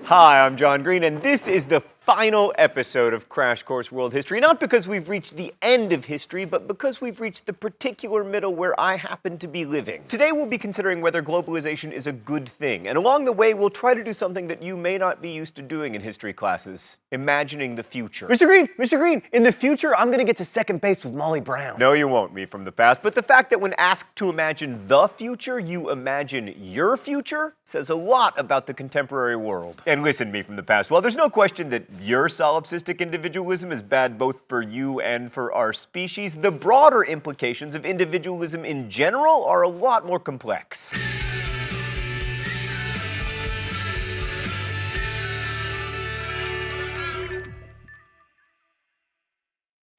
Hi, I'm John Green, and this is the final episode of Crash Course World History. Not because we've reached the end of history, but because we've reached the particular middle where I happen to be living. Today we'll be considering whether globalization is a good thing, and along the way we'll try to do something that you may not be used to doing in history classes: imagining the future. Mr. Green, in the future I'm gonna get to second base with Molly Brown. No, you won't, me from the past, but the fact that when asked to imagine the future, you imagine your future says a lot about the contemporary world. And listen, me from the past, well, there's no question that your solipsistic individualism is bad both for you and for our species, the broader implications of individualism in general are a lot more complex.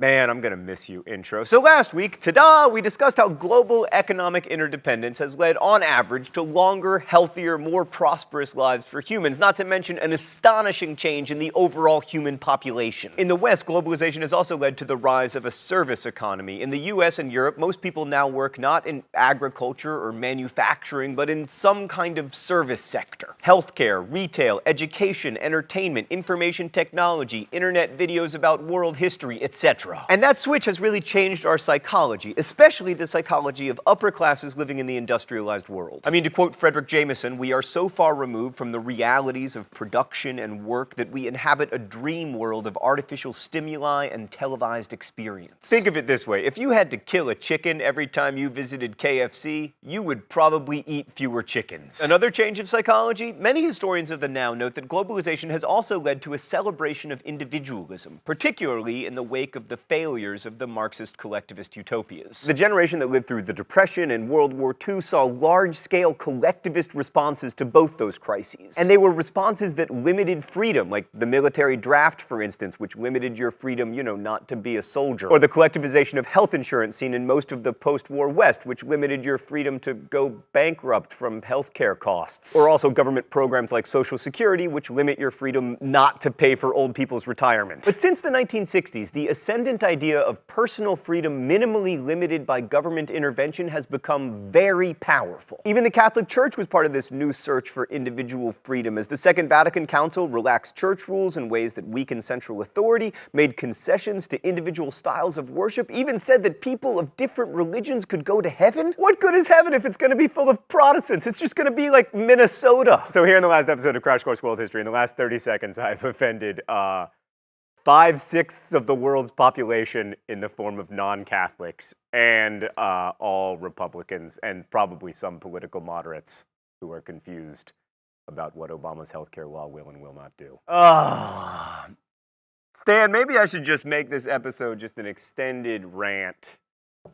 Man, I'm gonna miss you, intro. So last week, ta-da, we discussed how global economic interdependence has led, on average, to longer, healthier, more prosperous lives for humans, not to mention an astonishing change in the overall human population. In the West, globalization has also led to the rise of a service economy. In the US and Europe, most people now work not in agriculture or manufacturing, but in some kind of service sector. Healthcare, retail, education, entertainment, information technology, internet videos about world history, etc. And that switch has really changed our psychology, especially the psychology of upper classes living in the industrialized world. I mean, to quote Frederick Jameson, we are so far removed from the realities of production and work that we inhabit a dream world of artificial stimuli and televised experience. Think of it this way: if you had to kill a chicken every time you visited KFC, you would probably eat fewer chickens. Another change of psychology? Many historians of the now note that globalization has also led to a celebration of individualism, particularly in the wake of the failures of the Marxist collectivist utopias. The generation that lived through the Depression and World War II saw large-scale collectivist responses to both those crises. And they were responses that limited freedom, like the military draft, for instance, which limited your freedom, not to be a soldier. Or the collectivization of health insurance seen in most of the post-war West, which limited your freedom to go bankrupt from healthcare costs. Or also government programs like Social Security, which limit your freedom not to pay for old people's retirement. But since the 1960s, the ascendant idea of personal freedom minimally limited by government intervention has become very powerful. Even the Catholic Church was part of this new search for individual freedom, as the Second Vatican Council relaxed church rules in ways that weakened central authority, made concessions to individual styles of worship, even said that people of different religions could go to heaven. What good is heaven if it's going to be full of Protestants? It's just going to be like Minnesota. So here in the last episode of Crash Course World History, in the last 30 seconds, I've offended 5/6 of the world's population in the form of non-Catholics, and all Republicans, and probably some political moderates who are confused about what Obama's healthcare law will and will not do. Stan, maybe I should just make this episode just an extended rant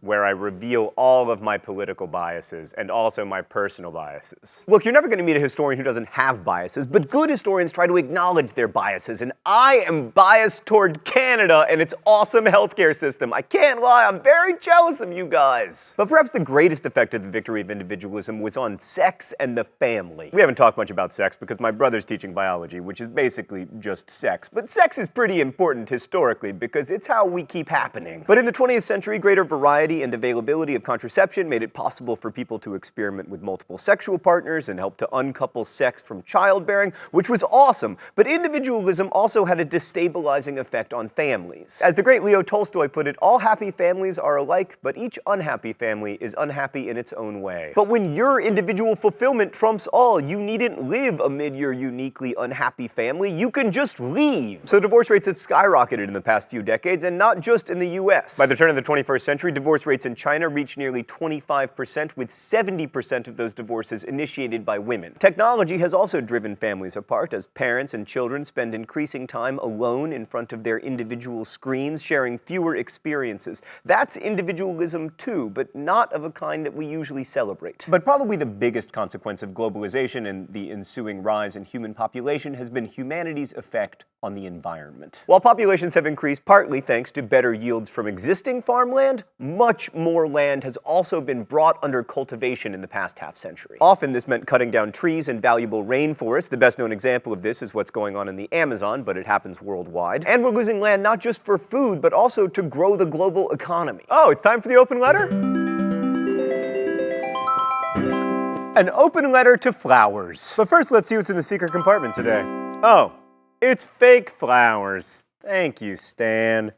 where I reveal all of my political biases and also my personal biases. Look, you're never going to meet a historian who doesn't have biases, but good historians try to acknowledge their biases, and I am biased toward Canada and its awesome healthcare system. I can't lie, I'm very jealous of you guys. But perhaps the greatest effect of the victory of individualism was on sex and the family. We haven't talked much about sex because my brother's teaching biology, which is basically just sex. But sex is pretty important historically because it's how we keep happening. But in the 20th century, greater variety and availability of contraception made it possible for people to experiment with multiple sexual partners and help to uncouple sex from childbearing, which was awesome. But individualism also had a destabilizing effect on families. As the great Leo Tolstoy put it, all happy families are alike, but each unhappy family is unhappy in its own way. But when your individual fulfillment trumps all, you needn't live amid your uniquely unhappy family, you can just leave. So divorce rates have skyrocketed in the past few decades, and not just in the US. By the turn of the 21st century, divorce rates in China reached nearly 25%, with 70% of those divorces initiated by women. Technology has also driven families apart, as parents and children spend increasing time alone in front of their individual screens, sharing fewer experiences. That's individualism too, but not of a kind that we usually celebrate. But probably the biggest consequence of globalization and the ensuing rise in human population has been humanity's effect on the environment. While populations have increased partly thanks to better yields from existing farmland, much more land has also been brought under cultivation in the past half-century. Often this meant cutting down trees and valuable rainforests. The best known example of this is what's going on in the Amazon, but it happens worldwide. And we're losing land not just for food, but also to grow the global economy. Oh, it's time for the open letter? An open letter to flowers. But first, let's see what's in the secret compartment today. Oh, it's fake flowers. Thank you, Stan.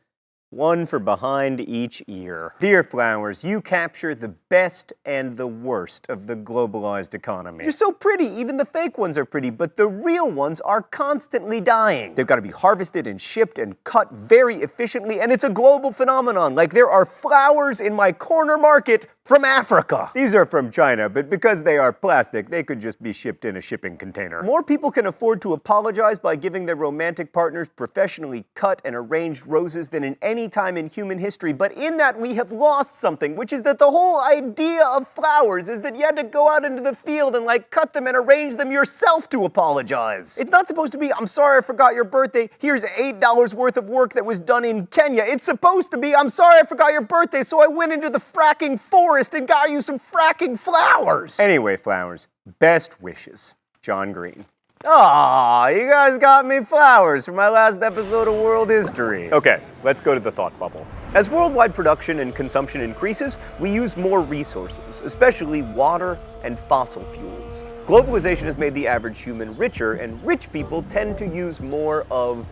One for behind each ear. Dear flowers, you capture the best and the worst of the globalized economy. You're so pretty, even the fake ones are pretty, but the real ones are constantly dying. They've got to be harvested and shipped and cut very efficiently, and it's a global phenomenon. Like, there are flowers in my corner market from Africa. These are from China, but because they are plastic, they could just be shipped in a shipping container. More people can afford to apologize by giving their romantic partners professionally cut and arranged roses than in any time in human history, but in that we have lost something, which is that the whole idea of flowers is that you had to go out into the field and cut them and arrange them yourself to apologize. It's not supposed to be, I'm sorry I forgot your birthday, here's $8 worth of work that was done in Kenya. It's supposed to be, I'm sorry I forgot your birthday, so I went into the fracking forest and got you some fracking flowers. Anyway, flowers, best wishes, John Green. Aw, you guys got me flowers for my last episode of World History. Okay, let's go to the thought bubble. As worldwide production and consumption increases, we use more resources, especially water and fossil fuels. Globalization has made the average human richer, and rich people tend to use more of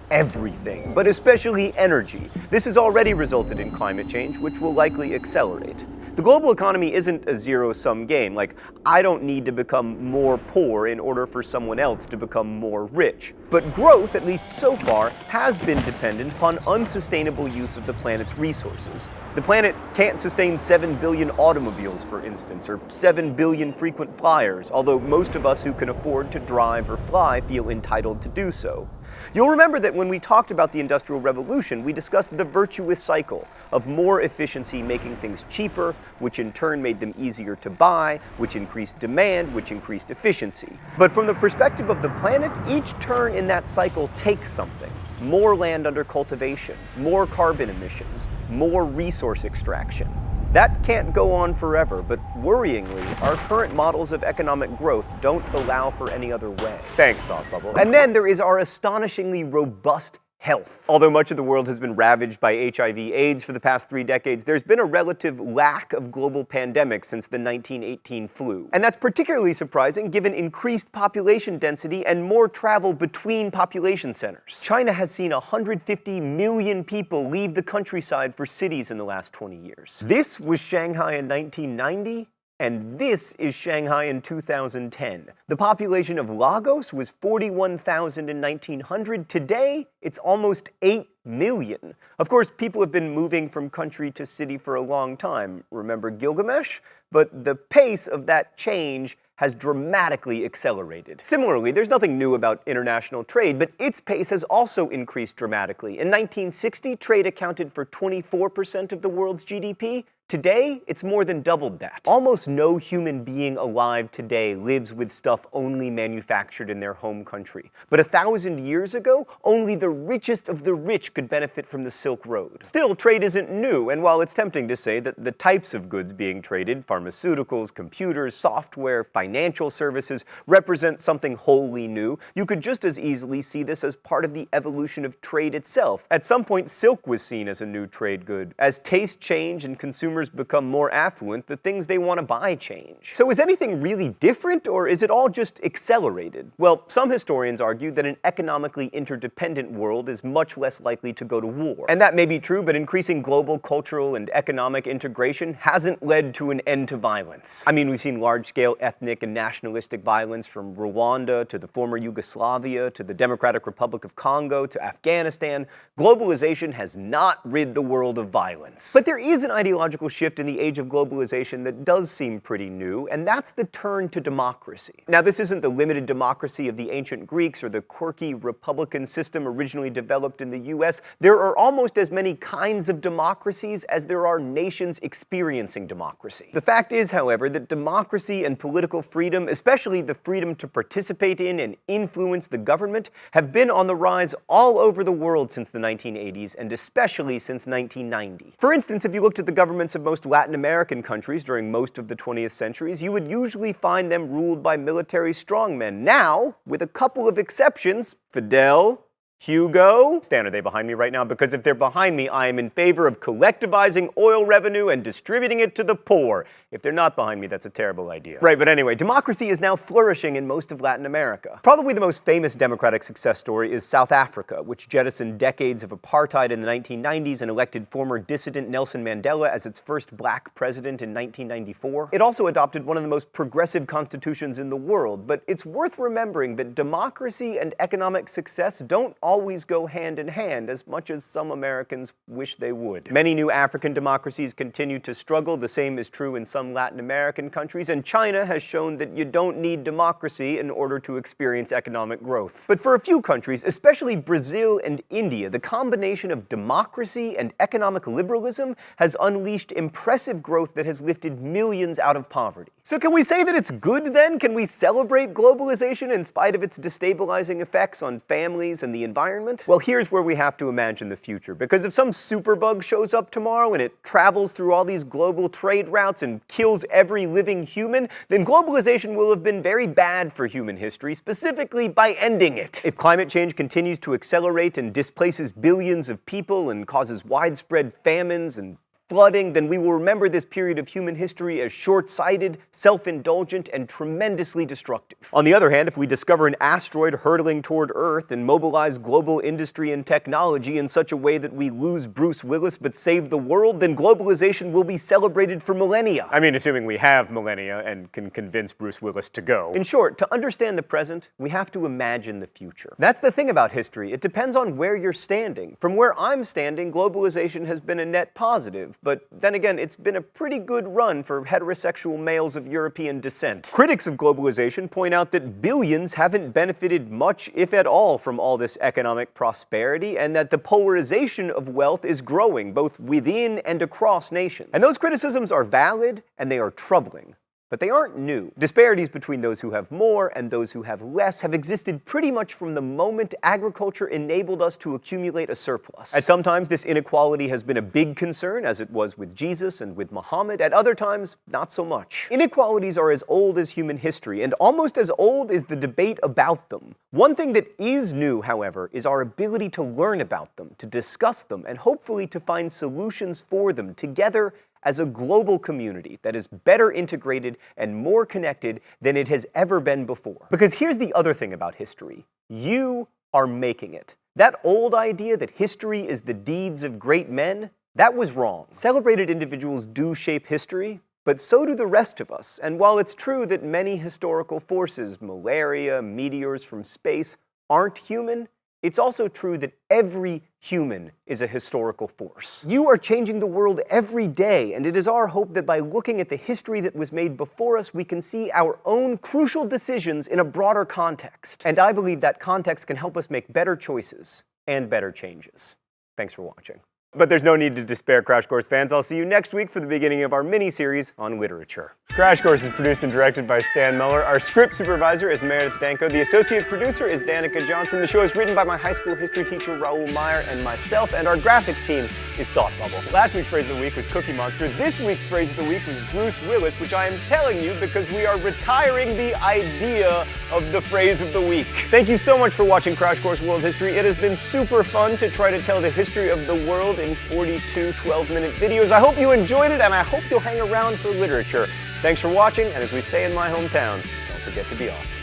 everything, but especially energy. This has already resulted in climate change, which will likely accelerate. The global economy isn't a zero-sum game. I don't need to become more poor in order for someone else to become more rich. But growth, at least so far, has been dependent upon unsustainable use of the planet's resources. The planet can't sustain 7 billion automobiles, for instance, or 7 billion frequent flyers, although most of us who can afford to drive or fly feel entitled to do so. You'll remember that when we talked about the Industrial Revolution, we discussed the virtuous cycle of more efficiency making things cheaper, which in turn made them easier to buy, which increased demand, which increased efficiency. But from the perspective of the planet, each turn in that cycle takes something. More land under cultivation, more carbon emissions, more resource extraction. That can't go on forever, but worryingly, our current models of economic growth don't allow for any other way. Thanks, Thought Bubble. And then there is our astonishingly robust health. Although much of the world has been ravaged by HIV/AIDS for the past 3 decades, there's been a relative lack of global pandemics since the 1918 flu. And that's particularly surprising given increased population density and more travel between population centers. China has seen 150 million people leave the countryside for cities in the last 20 years. This was Shanghai in 1990. And this is Shanghai in 2010. The population of Lagos was 41,000 in 1900. Today, it's almost 8 million. Of course, people have been moving from country to city for a long time. Remember Gilgamesh? But the pace of that change has dramatically accelerated. Similarly, there's nothing new about international trade, but its pace has also increased dramatically. In 1960, trade accounted for 24% of the world's GDP. Today, it's more than doubled that. Almost no human being alive today lives with stuff only manufactured in their home country. But 1,000 years ago, only the richest of the rich could benefit from the Silk Road. Still, trade isn't new, and while it's tempting to say that the types of goods being traded, pharmaceuticals, computers, software, financial services, represent something wholly new, you could just as easily see this as part of the evolution of trade itself. At some point, silk was seen as a new trade good. As tastes change and consumers become more affluent, the things they want to buy change. So is anything really different, or is it all just accelerated? Well, some historians argue that an economically interdependent world is much less likely to go to war. And that may be true, but increasing global cultural and economic integration hasn't led to an end to violence. I mean, we've seen large-scale ethnic and nationalistic violence from Rwanda to the former Yugoslavia to the Democratic Republic of Congo to Afghanistan. Globalization has not rid the world of violence. But there is an ideological shift in the age of globalization that does seem pretty new, and that's the turn to democracy. Now, this isn't the limited democracy of the ancient Greeks or the quirky republican system originally developed in the US. There are almost as many kinds of democracies as there are nations experiencing democracy. The fact is, however, that democracy and political freedom, especially the freedom to participate in and influence the government, have been on the rise all over the world since the 1980s, and especially since 1990. For instance, if you looked at the governments of most Latin American countries during most of the 20th centuries, you would usually find them ruled by military strongmen. Now, with a couple of exceptions, Fidel, Hugo? Stan, are they behind me right now? Because if they're behind me, I am in favor of collectivizing oil revenue and distributing it to the poor. If they're not behind me, that's a terrible idea. Right, but anyway, democracy is now flourishing in most of Latin America. Probably the most famous democratic success story is South Africa, which jettisoned decades of apartheid in the 1990s and elected former dissident Nelson Mandela as its first black president in 1994. It also adopted one of the most progressive constitutions in the world, but it's worth remembering that democracy and economic success don't always go hand in hand as much as some Americans wish they would. Many new African democracies continue to struggle. The same is true in some Latin American countries, and China has shown that you don't need democracy in order to experience economic growth. But for a few countries, especially Brazil and India, the combination of democracy and economic liberalism has unleashed impressive growth that has lifted millions out of poverty. So can we say that it's good then? Can we celebrate globalization in spite of its destabilizing effects on families and the environment? Well, here's where we have to imagine the future, because if some superbug shows up tomorrow and it travels through all these global trade routes and kills every living human, then globalization will have been very bad for human history, specifically by ending it. If climate change continues to accelerate and displaces billions of people and causes widespread famines and flooding, then we will remember this period of human history as short-sighted, self-indulgent, and tremendously destructive. On the other hand, if we discover an asteroid hurtling toward Earth and mobilize global industry and technology in such a way that we lose Bruce Willis but save the world, then globalization will be celebrated for millennia. I mean, assuming we have millennia and can convince Bruce Willis to go. In short, to understand the present, we have to imagine the future. That's the thing about history. It depends on where you're standing. From where I'm standing, globalization has been a net positive. But then again, it's been a pretty good run for heterosexual males of European descent. Critics of globalization point out that billions haven't benefited much, if at all, from all this economic prosperity, and that the polarization of wealth is growing, both within and across nations. And those criticisms are valid, and they are troubling. But they aren't new. Disparities between those who have more and those who have less have existed pretty much from the moment agriculture enabled us to accumulate a surplus. At some times, this inequality has been a big concern, as it was with Jesus and with Muhammad. At other times, not so much. Inequalities are as old as human history, and almost as old is the debate about them. One thing that is new, however, is our ability to learn about them, to discuss them, and hopefully to find solutions for them together as a global community that is better integrated and more connected than it has ever been before. Because here's the other thing about history. You are making it. That old idea that history is the deeds of great men, that was wrong. Celebrated individuals do shape history, but so do the rest of us. And while it's true that many historical forces, malaria, meteors from space, aren't human, it's also true that every human is a historical force. You are changing the world every day, and it is our hope that by looking at the history that was made before us, we can see our own crucial decisions in a broader context. And I believe that context can help us make better choices and better changes. Thanks for watching. But there's no need to despair, Crash Course fans. I'll see you next week for the beginning of our mini-series on literature. Crash Course is produced and directed by Stan Muller. Our script supervisor is Meredith Danko. The associate producer is Danica Johnson. The show is written by my high school history teacher, Raoul Meyer, and myself, and our graphics team is Thought Bubble. Last week's phrase of the week was Cookie Monster. This week's phrase of the week was Bruce Willis, which I am telling you because we are retiring the idea of the phrase of the week. Thank you so much for watching Crash Course World History. It has been super fun to try to tell the history of the world in 42 12-minute videos. I hope you enjoyed it, and I hope you'll hang around for literature. Thanks for watching, and as we say in my hometown, don't forget to be awesome.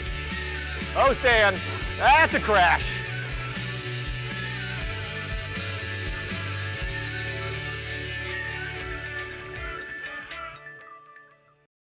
Oh, Stan, that's a crash.